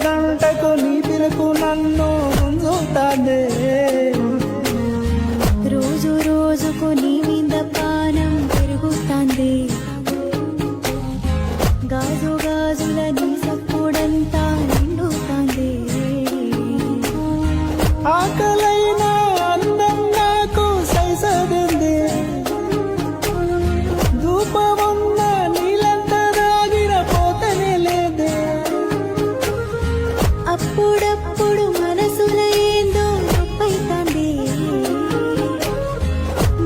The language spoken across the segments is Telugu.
గంటకు నీ పిలుపు నన్ను గుంజుతాందే రోజు రోజుకు నీ మీద పానం పెరుగుతాంది గాజు గాజుల నీ సప్పుడంతా నిండుతాంది ఆకలైన అందం నాకు సైసడింది ధూపమున్న నీలంత దాగిన పోతనే లేదే అప్పుడప్పుడు మనసుల ఏందో నొప్పైతాంది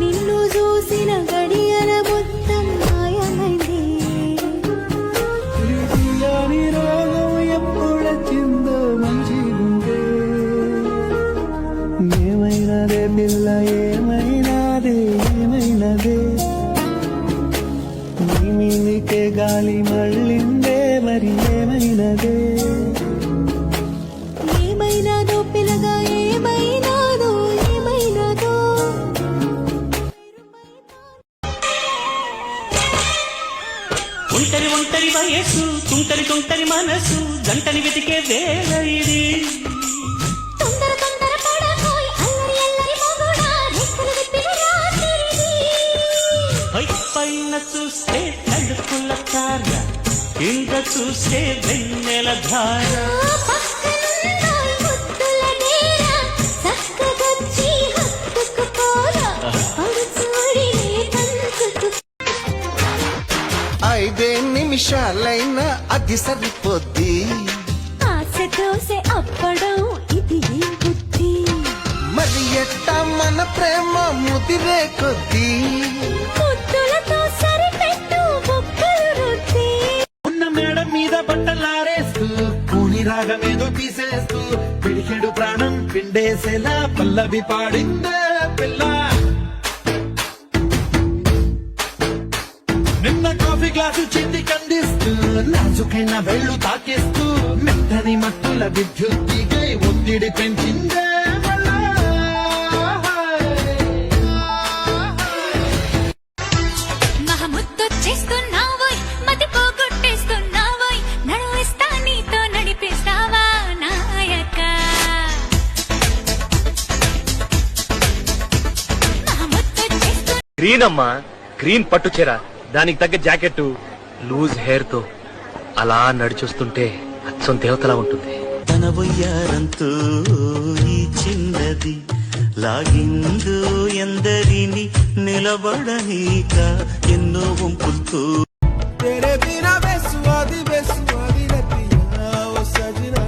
నిన్ను చూసిన గడియల మొత్తం మాయమైంది తీయని రోగం ఎప్పుడొచ్చిందో మంచిగుండే ఏమైనదే పిల్ల ఏమైనదే ఏమైనదే నీ మీదికే గాలి మళ్ళిందే మరి ఏమైనదే ఏమైనాదో పిల్లగా ఏమైనాదో ఏమైనాదో ఒంటరి ఒంటరి వయస్సు తుంటరి తుంటరి మనసు జంటని వెతికే వేళ ఇది తొందర తొందర పడకోయ్ అల్లరి అల్లరి మొగుడా రెక్కలు విప్పిన రాత్రిది పై పైన చూస్తే తడుపుల తార కింద చూస్తే వెన్నెల ధార పక్కనున్నాయి ముద్దుల నేర చక్కగొచ్చి హత్తుకుపోరా పడుచూడినే తంతుకు 5 నిమిషాలైనా అది సరిపోద్ది ఆశ దోసె అప్పడం ఇది ఏం బుద్ధి మరి ఎట్టా మన ప్రేమ ముదిరే కొద్దీ ముద్దులతో సరిపెట్టు బుక్కలు రుద్ది ఉన్న మేడ మీద బట్టలారేస్తూ పూని రాగమేదో తీసేస్తూ పిడికెడు ప్రాణం పిండేసేలా పల్లవి పాడిందే పిల్ల నిన్న కాఫీ గ్లాసు చింది కందిస్తూ నాజుకైన వెళ్ళు తాకేస్తూ మెత్తని మత్తుల విద్యుత్తికై ఒత్తిడి పెంచిందే మళ్ళా. మహముద్దొచ్చేస్తున్నావోయ్ మతి పోగొట్టేస్తున్నావోయ్ నడువిస్తా నీతో నడిపిస్తావా నాయక మహముద్దొచ్చేస్తు గ్రీన్ అమ్మా గ్రీన్ పట్టు చీర దానికి తగ్గ జాకెట్ లూజ్ హెయిర్ తో అలా నడిచొస్తుంటే అచ్చం దేవతలా ఉంటుంది తన వయ్యారంతో ఈ చిన్నది లాగిందో ఎందరిని నిలబడనీక ఎన్నో వంపులతో तेरे बिना बेसुआदी बेसुआदी रतिया ओ सजना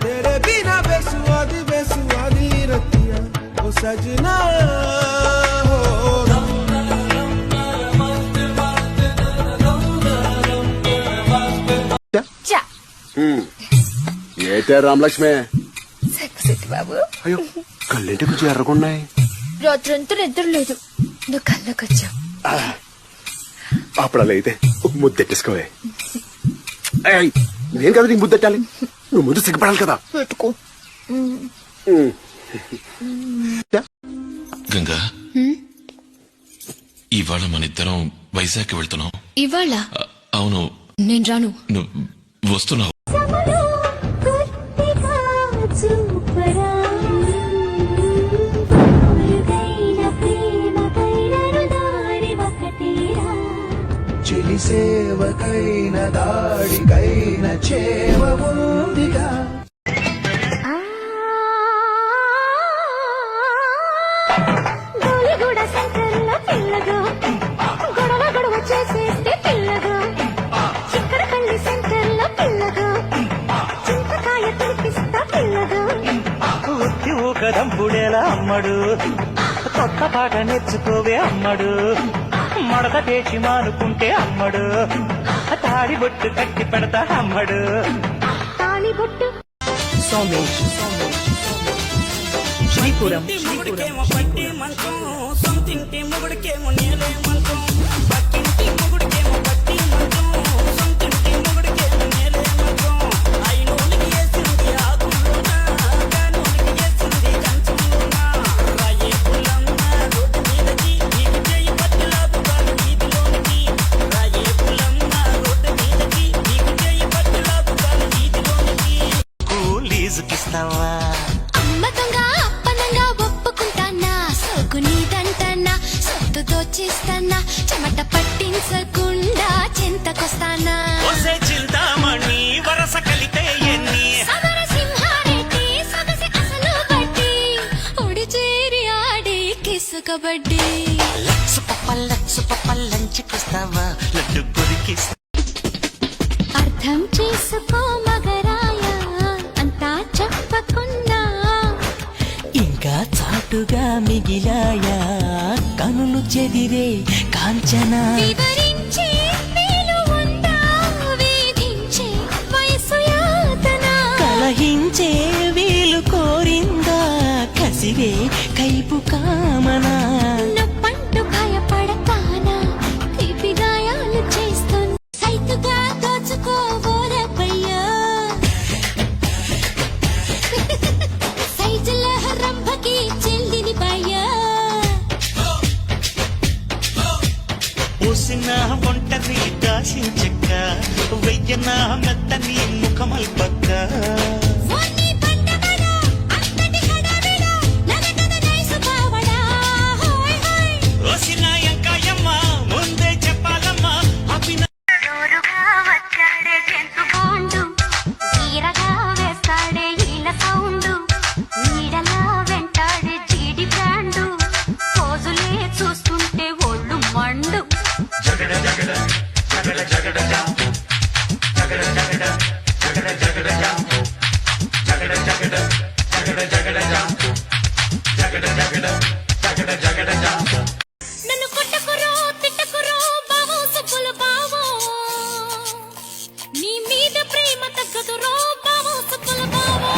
तेरे बिना बेसुआदी बेसुआदी रतिया ओ सजना చా ఏటే రామలక్ష్మి సిట్టి బాబు అయ్యో కళ్ళేంటి కొంచెం ఎర్రకున్నాయి రాత్రంతా నిద్ర లేదు నువ్వు కళ్ళకొచ్చావు అప్పుడు అలా అయితే ఒక ముద్దెట్టేసుకోవే నేను కదా నీకు ముద్దెట్టాలి నువ్వు ముందు సిగ్గుపడాలి కదా పెట్టుకో గంగా ఇవాళ మన ఇద్దరం వైజాగ్ వెళ్తున్నాం ఇవాళ అవును నేను రాను నువ్వు వస్తున్నావు చిలి సేవకైన దాడికైన చేవ ఉందిగా గోలిగూడ సెంటర్లో పిల్లగా గొడవ గొడవ చేసేస్తే పిల్లగా చిక్కడపల్లి సెంటర్లో పిల్లగా చింతకాయ తినిపిస్తా పిల్లగా దంపుడేలా అమ్మడు కొత్త పాట నేర్చుకోవే అమ్మడు మడత పేచి మానుకుంటే అమ్మడు తాడి బొట్టు కట్టి పెడతా అమ్మడు తాళి బొట్టు సోమేష్ శ్రీపురం పట్టి మంచం సొంతింటి మొగుడికేమో నేలే మంచం పక్కింటి మొగుడికేమో పట్టి మంచం సొంతింటి మొగుడికేమో నేలే మంచం అయినోళ్ళకి వేసింది ఆకుల్లోనా కానోళ్ళకి వేసింది కంచంలోనా రాయే పుల్లమ్మ రోడ్డు మీదకి నీకు చేయి పట్టి లాగుతాను వీధిలోనికి రాయే పుల్లమ్మ రోడ్డు మీదకి నీకు చేయి పట్టి లంచికిస్తావా అమ్మతంగా అప్పనంగా ఒప్పుకుంటానా సోకు నీదంటానా సొత్తు దోచేస్తానా చెమట పట్టించకుండా చింతకొస్తానా ఒసే చింతామణి వరస కలితే ఎన్ని సదర సింహారెడ్డి సొగసి అసలు బట్టి ఒడి చేరి ఆడి కిసు కబడ్డీ లచ్చు పప్ప లంచికిస్తావా లడ్డు కొరికిస్తా అర్థం చేసుకో మగరాయ అంతా చెప్పకుండా ఇంకా చాటుగా మిగిలాయా కనులు చెదిరే కాంచనా వివరించే వీలు ఉందా వేధించే వయసు యాతన కలహించే వీలు కోరిందా కసిరే కైపు కామనా నొప్పంటూ భయపడతానా తీపి గాయాలు చేస్తున్నా సైతుగా దోచుకోబోరపయ్యా సైజుల రంభకి చెల్లిని పయ్యా పూసిన ఒంటరి దాసించక్క వెయ్యన మెత్తని ముఖమల్పక్క ఓని పండగడా అంతటి హడావిడా నగనగ నైసు బావడా హోయ్ హోయ్ ఓసిన ఎంకాయమ్మ ముందే చెప్పాలమ్మా అభిన జోరుగా వచ్చాడే జంతు బాండు తీరగా వేస్తాడే ఈల సౌండు నీడలా వెంటాడే జీడి బ్రాండు పోజులే చూస్తుంటే ఒళ్ళు మండు నన్ను కొట్టకురో తిట్టకురో బావో సుబ్బులు బావో నీ మీద ప్రేమ తగ్గదురో బావో సుబ్బులు బావో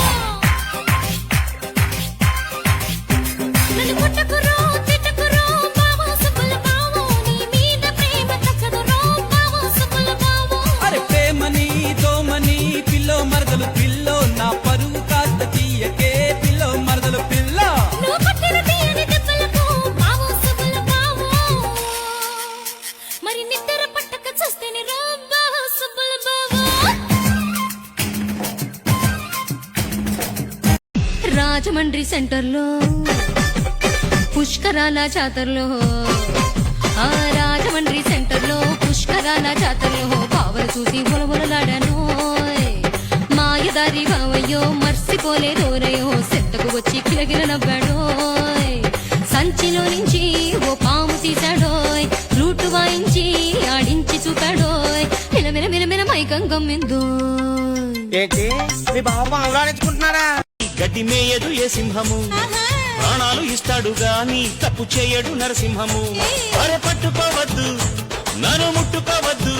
నన్ను కొట్టకురో తిట్టకురో బావో సుబ్బులు బావో నీ మీద ప్రేమ తగ్గదురో బావో సుబ్బులు బావో అరే ప్రేమని దోమని పిల్లో మరదలు పిల్లో నా పరువు కాస్త తీయకే పిల్లో మరదలు పిల్ల నువ్వు కొట్టిన తీయని దెబ్బలకు బావో సుబ్బులు బావో మరి నిద్ర పట్టక చూస్తేనే రా బావో సుబ్బులు బావో రాజమండ్రి సెంటర్లో పుష్కరాల జాతరలో ఆ రాజమండ్రి సెంటర్లో పుష్కరాల జాతరలో బావలు చూసి బొలబొలలాడాను మాయదారి బావయ్యో మర్చిపోలేదోరయో సెంటకు వచ్చి కిలకిల నవ్వాడోయ్ సంచిలో నుంచి ఓ పాము తీశాడోయ్ ఫ్లూటు వాయించి ఆడించి చూపాడోయ్ మిలమిల మిలమిల మైకం గమ్మిందో ఏంటి మీ బావ పావులాడించుకుంటున్నారా గడ్డి మేయదు ఏ సింహము ప్రాణాలు ఇస్తాడు గాని తప్పు చేయడు నరసింహము అరే పట్టుకోవద్దు నన్ను ముట్టుకోవద్దు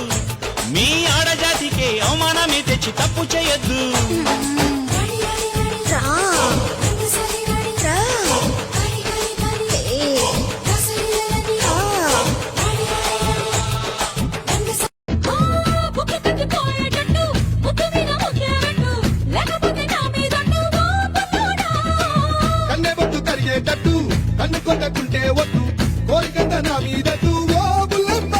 మీ ఆడజాతికే అవమానమే తెచ్చి తప్పు చేయొద్దు కన్నె బొట్టు కరిగేటట్టు కన్ను కొట్టకుంటే వద్దు కోరికంత నా మీదట్టు ఓ బుల్లమ్మ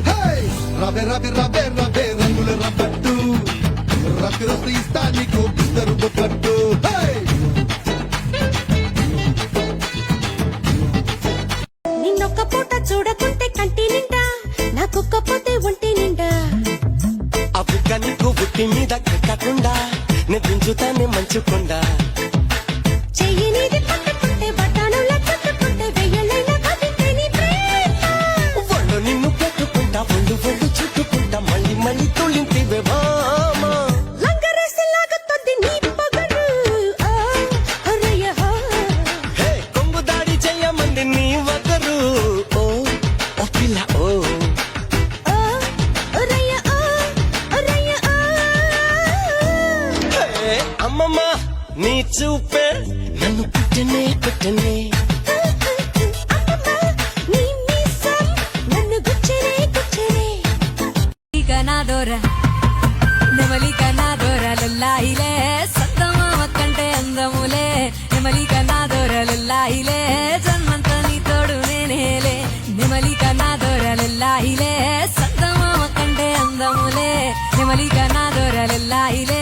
హే! రవే రవే రవే రవే రంగుల రబ్బట్టు రక్కు రస్తు ఇస్తా నీకు ఇద్దరు బొప్పట్టు హే! నిన్నొక్క పూట చూడకుంటే కంటి నిండా నాకొక్క పోతే ఒంటి నిండా అవి కనుకు బుట్టి మీద కట్టకుండా నేను దించుతానే మంచుకుండా చెయ్యి నీది పట్టుకుంటే బఠానులా చుట్టుకుంటే వెయ్యలైన కదింటే నీ ప్రేమ ఒళ్ళు నిన్ను పెట్టుకుంటా ఒళ్ళు ఒళ్ళు చుట్టుకుంటా మళ్ళీ మళ్ళీ తొలింటివే భామా లంగరేసి లాగుతుంది నీ పొగరు ఆ, అరయ్య హో. హే కొంగు దాడి చెయ్యమంది నీ వగరు ఓ ఓ పిల్ల ఓ ఆ, అరయ్య ఆ, అరయ్య ఆ. హే అమ్మమ్మ నీ చూపే నన్ను కుట్టనే కుట్టనే అమ్మమ్మ, నీ మీసం నన్ను గుచ్చరే గుచ్చరే ఇక నా దొర నెమలిక నా దొర లుల్లాయిలే సత్తమామ కంటే అందములే నెమలిక నా దొర లుల్లాయిలే జన్మంత నీ తోడు నేనేలే నెమలిక నా దొర లుల్లాయిలే సత్తమామ కంటే అందములే నెమలిక నా దొర లెల్లాయిలే